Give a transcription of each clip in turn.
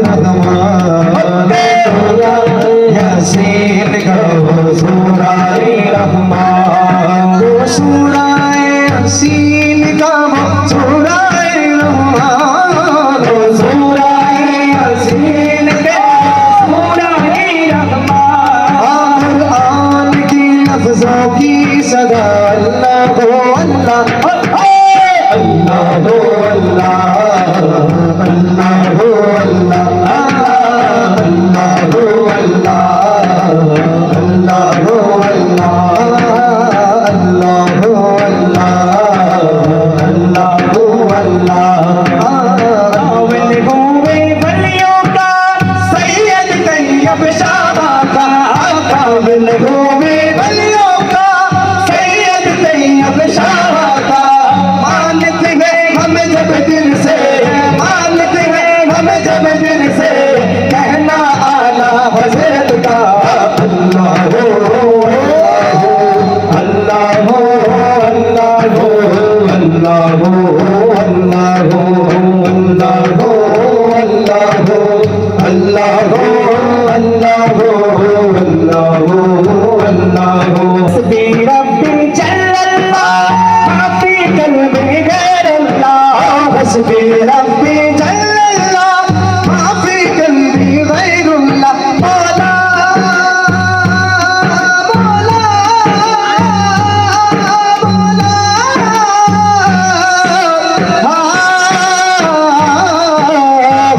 रहमान यासीन गाओ सूराए रहमान सूराए यासीन गाओ सूराए रहमान सूराए यासीन गाओ सूराए रहमान कुरान की लफ्जों की सदा अल्लाह हो अल्लाह अल्लाह हो अल्लाह अल्लाह हो अल्लाह अल्लाह हो अल्लाह अल्लाह हो अल्लाह अल्लाह हो अल्लाह अल्लाह हो अल्लाह काबिल हुए वलियों का सैयद तैयब शाह का काबिल हुए वलियों का सैयद तैयब शाह का मानते हैं हम जब दिल से मानते हैं हम जब दिल से कहना आला हज़रत का अल्लाह हो अल्लाह हो अल्लाह हो अल्लाह हो अल्लाह हो अल्लाह हो अल्लाह हो अल्लाह हो अल्लाह हो अल्लाह हो अल्लाह हो हस्बी रब्बी जल्लल्लाह माफी कल्बी गैरल्लाह हस्बी रब्बी जल्लल्लाह माफी कल्बी गैरुल्लाह मौला मौला मौला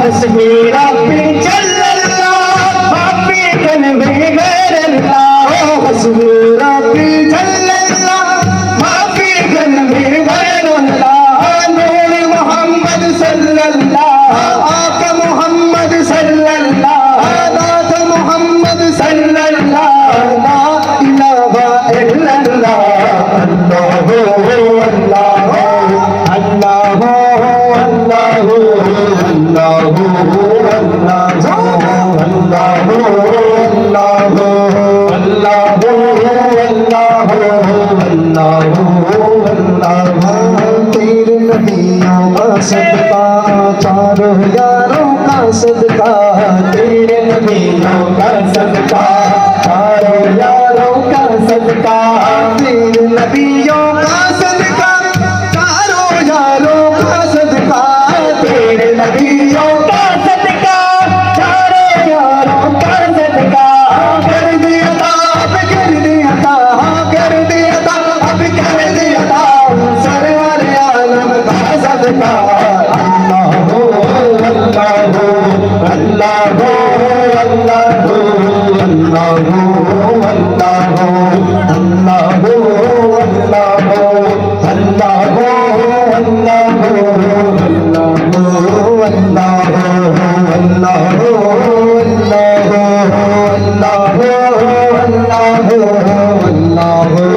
हस्बी रब्बी जल्लल्लाह माफी कल्बी गैरल्लाह हस्बी रब्बी जल्लल्लाह माफी कल्बी गैरुल्लाह नूर मोहम्मद सल्लल्लाह आका मोहम्मद सल्लल्लाह नाथ मोहम्मद सल्लल्लाह ला इलाहा इल्लल्लाह अल्लाह हो अल्लाह हो अल्लाह हो अल्लाह हो अल्लाह हो अल्लाह हो अल्लाह हो अल्लाह हो अल्लाह हो अल्लाह हो अल्लाह हो अल्लाह हो तेरे नबियों का सदका चारों यारों का सदका तेरे नबियों का सदका चारों यारों का सदका तेरे नबियों का सदका चारों यारों का सदका तेरे नबियों का सदका चारों यारों का सदका कर दिया था अब कर दिया था कर दिया था अब कर दिया था सरवर आलम का सदका अल्लाह हो अल्लाह हो अल्लाह हो अल्लाह हो अल्लाह हो अल्लाह हो अल्लाह हो अल्लाह हो अल्लाह हो अल्लाह हो अल्लाह हो अल्लाह हो अल्लाह हो अल्लाह हो अल्लाह हो अल्लाह हो अल्लाह हो